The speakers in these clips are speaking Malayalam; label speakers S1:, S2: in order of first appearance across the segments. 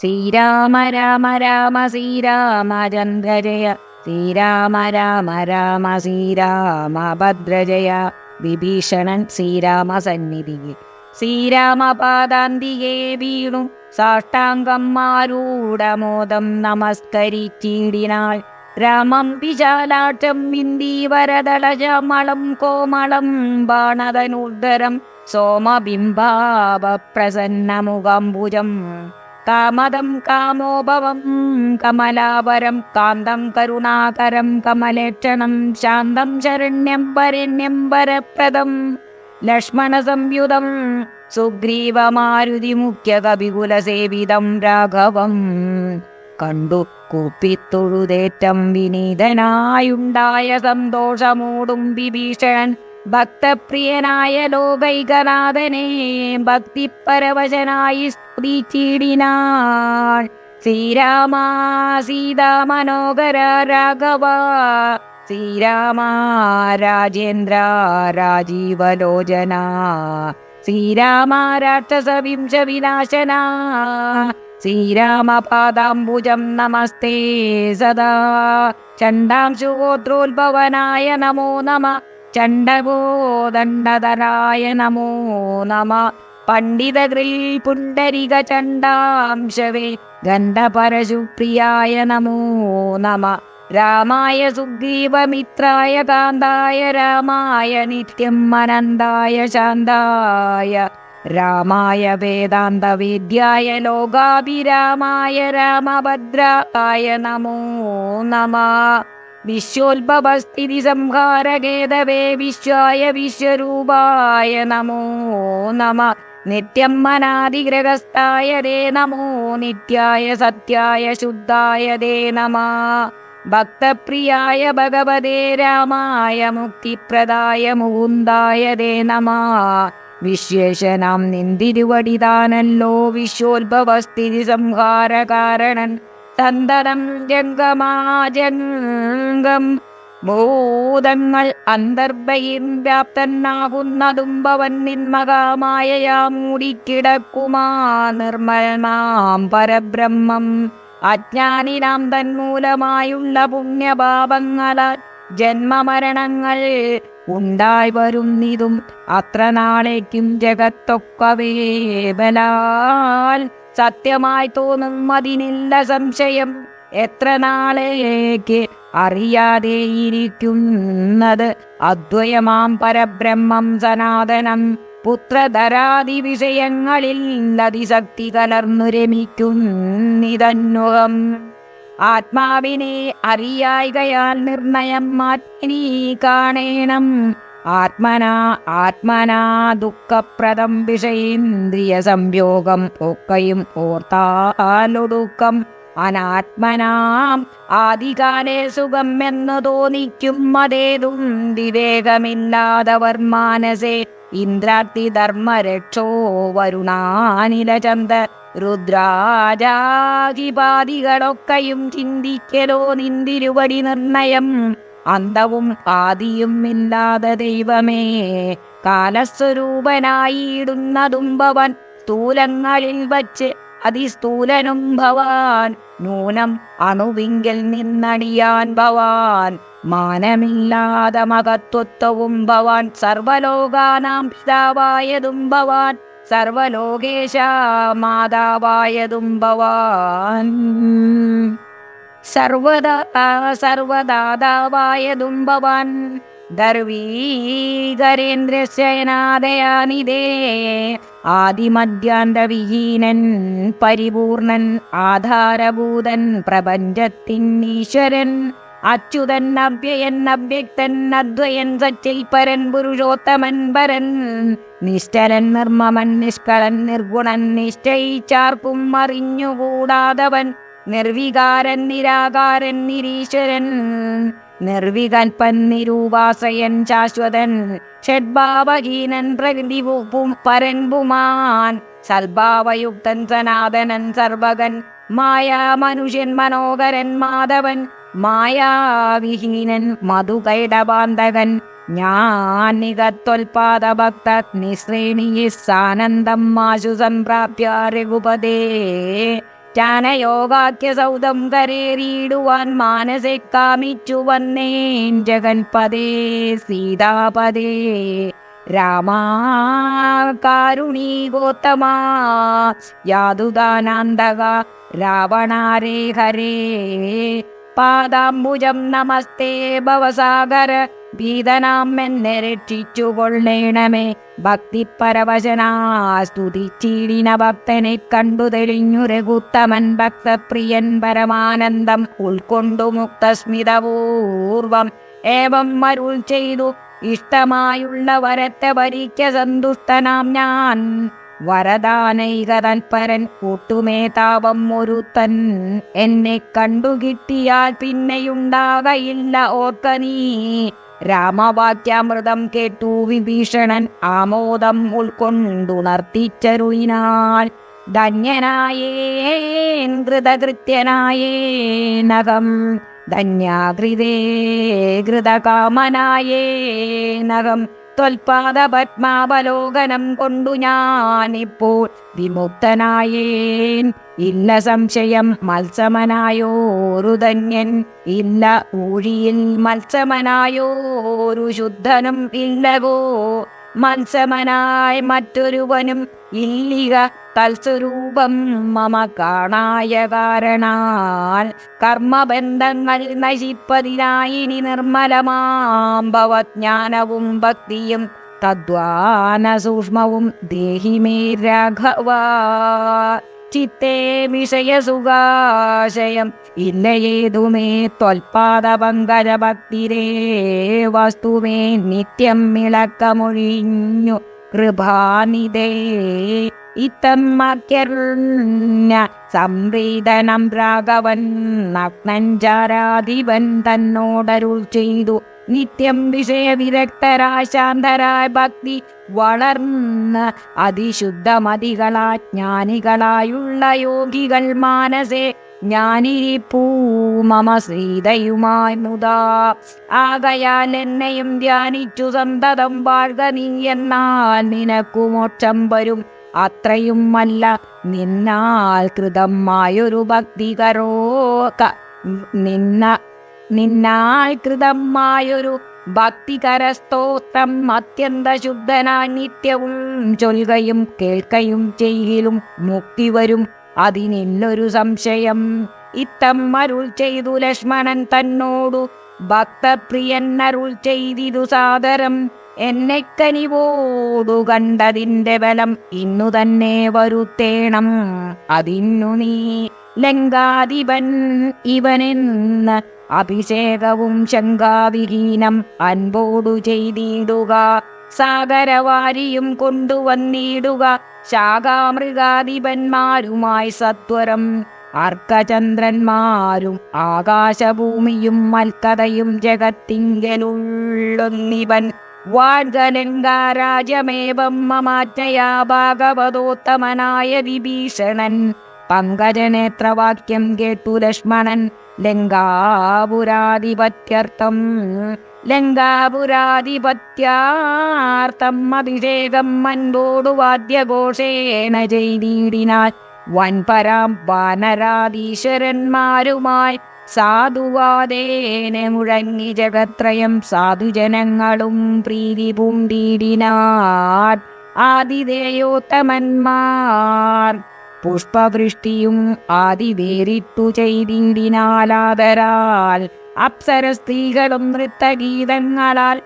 S1: ശ്രീരാമ രാമ രാമ ശ്രീരാമചന്ദ്ര ജയ ശ്രീരാമ രാമ രാമ ശ്രീരാമഭദ്രജയ വിഭീഷണൻ ശ്രീരാമസന്നിധിയിൽ ശ്രീരാമപാദാന്തികേ വീണു സാഷ്ടാംഗം മാരൂഢമോദം നമസ്കരിച്ചിടിനാൾ. രാമം വിശാലാക്ഷം ഇന്ദീവരദളജമളം കോമളം ബാണതനുദ്ധരം സോമബിംബാവപ്രസന്നമുഖാംബുജം കാമദം കാമോഭവം കമലാപരം കാന്തം കരുണാകരം കമലേക്ഷണം ശാന്തം ശരണ്യം വരണ്യം വരപ്രദം ലക്ഷ്മണസംയുതം സുഗ്രീവമാരുതി മുഖ്യ കപികുലസേവിതം രാഘവം കണ്ടു കൂപ്പിത്തൊഴുതേറ്റം വിനീതനായുണ്ടായ സന്തോഷമൂടും വിഭീഷണൻ ഭക്തപ്രിയനായ ലോകൈകനാഥനെ ഭക്തിപരവശനായി സ്തുതിച്ചിടിനാൾ. ശ്രീരാമ സീതാ മനോഹര രാഘവ ശ്രീരാമ രാജേന്ദ്ര രാജീവലോചന ശ്രീരാമ രാക്ഷസ വിംശ വിനാശന ശ്രീരാമപാദാംബുജം നമസ്തേ സദാ. ചണ്ഡാംശുഗോത്രോദ്ഭവനായ നമോ നമ ചണ്ഡഗോദണ്ഡധരായ നമോ നമ പണ്ഡിതകൃൽ പുണ്ടരിക ചണ്ഡാംശവേ ഗണ്ഡപരശുപ്രിയായ നമോ നമ രാമായ സുഗ്രീവമിത്രായ കാന്തായ രാമായ നിത്യം അനന്തായ ശാന്തായ രാമായ വേദാന്തവേദ്യായ ലോകാഭിരാമായ രാമഭദ്രായ നമോ നമ വിശ്വോത്ഭവസ്ഥിതി സംഹാരകേതവേ വിശ്വായ വിശ്വരൂപായ നമോ നമ നിത്യം അനാദിഗ്രഹസ്ഥായ ദേ നമോ നിത്യായ സത്യായ ശുദ്ധായ ദേ നമ ഭക്തപ്രിയായ ഭഗവതേ രാമായ മുക്തിപ്രദായ മുകുന്ദായ ദേ നമ വിശ്വേശനാം നിന്തിരുവടിതാനല്ലോ വിശ്വോത്ഭവസ്ഥിതി സംഹാരകാരണൻ സന്തതം ജംഗമാജംഗം ഭൂതങ്ങൾ അന്തർബഹിർ വ്യാപ്തനാകുന്നതും ഭവൻ നിന്മകാമായയാ മൂടിക്കിടക്കുമാ നിർമ്മലമാം പരബ്രഹ്മം അജ്ഞാനിനാം തന്മൂലമായുള്ള പുണ്യപാപങ്ങളാൽ ജന്മമരണങ്ങൾ ഉണ്ടായി വരുന്നിതും അത്ര നാളേക്കും ജഗത്തൊക്കവേ ബലാൽ സത്യമായി തോന്നും അതിനില്ല സംശയം. എത്ര നാളേക്ക് അറിയാതെയിരിക്കുന്നത് അദ്വയമാം പരബ്രഹ്മം സനാതനം പുത്രധരാദി വിഷയങ്ങളിൽ അതിശക്തി കലർന്നു രമിക്കുന്നിതന്വഹം. ആത്മാവിനെ അറിയായികയാൽ നിർണയം ആത്മനി കാണേണം. ആത്മനാ ദുഃഖപ്രദം വിഷയേന്ദ്രിയ സംയോഗം ഒക്കെയും ഓർത്താലൊടുക്കം അനാത്മനാം ആദികാലേ സുഖം എന്ന് തോന്നിക്കും അതേതും വിവേകമില്ലാതവർ മാനസേ ഇന്ദ്രാർത്തി ധർമ്മരക്ഷോ വരുണാനിലചന്ദ രുദ്രാജാധിപാദികളൊക്കെയും ചിന്തിക്കലോ നിന്തിരുവടി നിർണയം അന്തവും ആദിയും ഇല്ലാതെ ദൈവമേ കാലസ്വരൂപനായിടുന്നതും ഭവൻ സ്ഥൂലങ്ങളിൽ വച്ച് അതിസ്ഥൂലനും ഭവാൻ നൂനം അണുവിങ്കിൽ നിന്നടിയാൻ ഭവാൻ മാനമില്ലാതെ മഹത്വത്വവും ഭവാൻ സർവലോകാനാം പിതാവായതും ഭവാൻ സർവലോകേശ മാതാവായതും ഭവാൻ സർവദാതാവായതും ഭവാൻ ഗർവീകരേന്ദ്രശയനാദയാനിതേ ആദിമധ്യാന്തവിഹീനൻ പരിപൂർണൻ ആധാരഭൂതൻ പ്രപഞ്ചത്തിൻ ഈശ്വരൻ അച്യുതൻ അവ്യയൻ അവ്യക്തൻ അദ്വയൻ സച്ചൈപരൻ പുരുഷോത്തമൻ പരൻ നിശ്ചലൻ നിർമ്മമൻ നിഷ്കളൻ നിർഗുണൻ നിശ്ചയിച്ചാർക്കും അറിഞ്ഞുകൂടാതവൻ നിർവികാരൻ നിരാകാരൻ നിരീശ്വരൻ നിർവികൽപ്പൻ നിരൂപാശ്രയൻ ശാശ്വതൻ ഷഡ്ഭാവഹീനൻ പ്രകൃതിവും പരൻ പുമാൻ സൽഭാവയുക്തൻ സനാതനൻ സർവകൻ മായാ മനുഷ്യൻ മനോഹരൻ മാധവൻ മായാവിഹീനൻ മധുകൈടബാന്ധകൻ ജ്ഞാനികത്വൽപാദഭക്ത നിശ്രേണിസാനന്ദം മാശു സംപ്രാപ്യ രഘുപതേ ജ്ഞാനയോഗാഖ്യ സൗധം കരേറിയിടുവാൻ മാനസെ കാമിച്ചു വന്നേൻ ജഗൻപദേ സീതാപദേ രാമാ കാരുണീകോത്തമാ യാതുദാനാന്തക രാവണാരേ ഹരേ പാദാംബുജം നമസ്തേ ഭവസാഗര ഭീതനാം എന്നെ രക്ഷിച്ചു കൊള്ളേണമേ. ഭക്തിപരവശനാ സ്തുതിച്ചിടിന ഭക്തനെ കണ്ടു തെളിഞ്ഞു രഘുത്തമൻ ഭക്തപ്രിയൻ പരമാനന്ദം ഉൾക്കൊണ്ടു മുക്തസ്മിതപൂർവം ഏവം അരുൾ ചെയ്തു ഇഷ്ടമായുള്ള വരത്തെ ഭരിക്ക സന്തുഷ്ടനാം ഞാൻ. വരദാനൈക തൽപരൻ കൂട്ടുമേ താപം ഒരുത്തൻ എന്നെ കണ്ടു കിട്ടിയാൽ പിന്നെയുണ്ടാകയില്ല ഓർക്ക നീ. രാമവാക്യാമൃതം കേട്ടു വിഭീഷണൻ ആമോദം ഉൾക്കൊണ്ടുണർത്തിച്ചരുളിനാൽ ധന്യനായേൻ കൃതകൃത്യനായേനകം ധന്യാകൃതേ കൃതകാമനായേനകം ത്വൽപാദ പത്മാവലോകനം കൊണ്ടു ഞാനിപ്പോൾ വിമുക്തനായേൻ. ഇല്ല സംശയം മത്സമനായോരു ധന്യൻ ഇല്ല ഊഴിയിൽ മത്സമനായോരു ശുദ്ധനും ഇല്ലവോ. മത്സമനായി മറ്റൊരുവനും ഇല്ലിക തൽസ്വരൂപം മമ കാണായ കാരണാൽ കർമ്മബന്ധങ്ങൾ നശിപ്പതിനായിനി നിർമ്മലമാം ഭവജ്ഞാനവും ഭക്തിയും തദ്വാന സൂക്ഷ്മവും ദേഹി മേ രാഘവ. ചിത്തേ വിഷയസുഖാശയം ഇല്ലയേതുമേ ത്വൽപാദ പങ്കജ ഭക്തിരേ വസ്തുമേ നിത്യം ഇളക്കമൊഴിഞ്ഞു കൃപാനിധേ. ഇത്തമ്മർക്യരുണ്യ സംവേദനം രാഘവൻ നഗ്നഞ്ചാരാധിപൻ തന്നോടരുൾ ചെയ്തു നിത്യം വിഷയവിരക്തരായ ശാന്തരായ ഭക്തി വളർന്ന് അതിശുദ്ധമതികളാ ജ്ഞാനികളായുള്ള യോഗികൾ മാനസേ ഞാനിരിപ്പൂ മമ സീതയുമായി മുതാ. ആകയാൽ എന്നെയും ധ്യാനിച്ചു സന്തതം വാഴ്ക നീ എന്നാൽ നിനക്കു മോക്ഷം വരും. അത്രയും അല്ല നിന്നാൽ കൃതമായൊരു ഭക്തി കരോക നിന്നാൽ കൃതമായൊരു ഭക്തികരസ്തോത്രം അത്യന്ത ശുദ്ധനായി നിത്യവും ചൊൽകയും കേൾക്കയും ചെയ്യലും മുക്തി വരും. അതിനില്ലൊരു സംശയം. ഇത്തം അരുൾ ചെയ്തു ലക്ഷ്മണൻ തന്നോടു ഭക്തപ്രിയൻ അരുൾ ചെയ്തിതു സാദരം. എന്നെ കനിവോടു കണ്ടതിന്റെ ബലം ഇന്നു തന്നെ വരുത്തേണം. അതിന്നു നീ ലങ്കാധിപൻ ഇവനെന്ന് അഭിഷേകവും ശങ്കാവിഹീനം അൻപോടു ചെയ്തിടുക. സാഗരവാരിയും കൊണ്ടുവന്നിടുക ശാഖാമൃഗാധിപന്മാരുമായി സത്വരം. അർക്കചന്ദ്രന്മാരും ആകാശഭൂമിയും മൽക്കഥയും ജഗത്തിങ്കലുള്ളൊന്നിവൻ വാഴ്കലങ്കാരാജമേവം മമാജ്ഞയാ ഭാഗവതോത്തമനായ വിഭീഷണൻ. പങ്കജനേത്രവാക്യം കേട്ടു ലക്ഷ്മണൻ ലങ്കാപുരാധിപത്യർത്ഥം അഭിഷേകം അൻപോടു വാദ്യഘോഷേണ ചെയ്തിടിനാൽ വൻപരാം വാനരാധീശ്വരന്മാരുമായി സാധുവാദേന മുഴങ്ങി ജഗത്രയം സാധുജനങ്ങളും പ്രീതി പൂണ്ടിടിനാർ. ആതിഥേയോത്തമന്മാർ പുഷ്പവൃഷ്ടിയും ആദിവേറിട്ടു ചെയ്തിടിനാലാദരാൽ അപ്സര സ്ത്രീകളും നൃത്തഗീതങ്ങളാൽ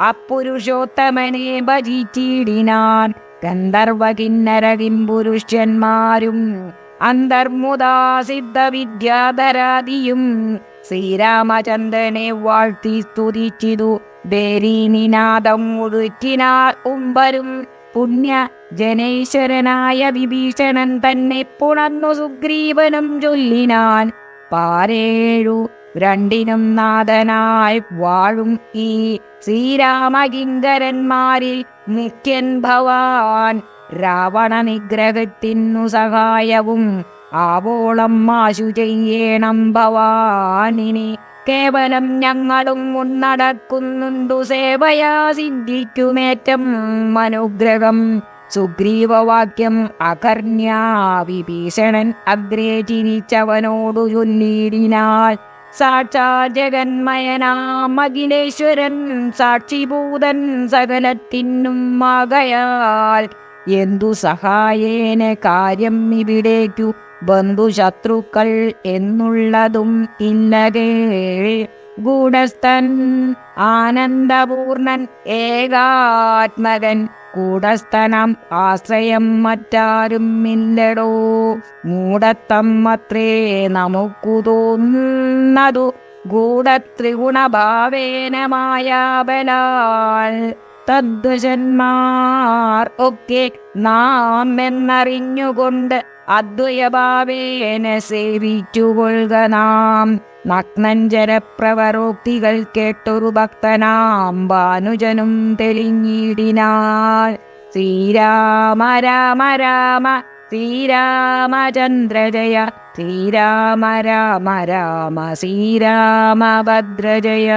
S1: അപ്പുരുഷോത്തമനെ ഭജിച്ചിടിനാൻ. ഗന്ധർവ കിന്നര കിംപുരുഷ്യന്മാരും അന്തർമുദാ സിദ്ധവിദ്യാധരാദിയും ശ്രീരാമചന്ദ്രനെ വാഴ്ത്തി സ്തുതിച്ചിതു. ബേരീനിനാദം മുഴുറ്റിനാർ ഉമ്പരും പുണ്യ ജനേശ്വരനായ വിഭീഷണൻ തന്നെ പുണർന്നു സുഗ്രീവനും ചൊല്ലിനാൻ. പാരേഴു രണ്ടിനും നാഥനായി വാഴും ഈ ശ്രീരാമകിങ്കരന്മാരിൽ മുഖ്യൻ ഭവാൻ. രാവണ നിഗ്രഹത്തിനു സഹായവും ആവോളം ആശു ചെയ്യണം ഭവാനിനി. കേവലം ഞങ്ങളും മുന്നടക്കുന്നുണ്ടു സേവയാ സിദ്ധിക്കുമേറ്റം അനുഗ്രഹം. സുഗ്രീവവാക്യം അകർണ്യാ വിഭീഷണൻ അഗ്രേ ചിരിച്ചവനോടു ചൊല്ലിയിടിനാൾ. സാക്ഷാ ജഗന്മയനാം അഖിലേശ്വരൻ സാക്ഷിഭൂതൻ സകലത്തിനും ആകയാൽ എന്തു സഹായേന കാര്യം ഇവിടേക്കു ബന്ധുശത്രുക്കൾ എന്നുള്ളതും ഇല്ലതേ. ഗൂഢസ്ഥൻ ആനന്ദപൂർണൻ ഏകാത്മകൻ കൂടസ്ഥനം ആശ്രയം മറ്റാരും ഇല്ലടോ. മൂഢത്തം അത്രേ നമുക്കു തോന്നുന്നതു ഗൂഢത്രിഗുണഭാവേന മായാബലാൽ. തദ്വശന്മാർ ഒക്കെ നാം എന്നറിഞ്ഞുകൊണ്ട് അദ്വയഭാവേന സേവിച്ചുകൊള്ളുക നാം. നഗ്നഞ്ജരപ്രവരോക്തികൾ കേട്ടൊരു ഭക്തനാം ഭാനുജനും തെളിഞ്ഞിടിനാൾ. ശ്രീരാമ രാമ രാമ ശ്രീരാമചന്ദ്ര ജയ ശ്രീരാമ രാമ രാമ ശ്രീരാമഭദ്ര ജയ.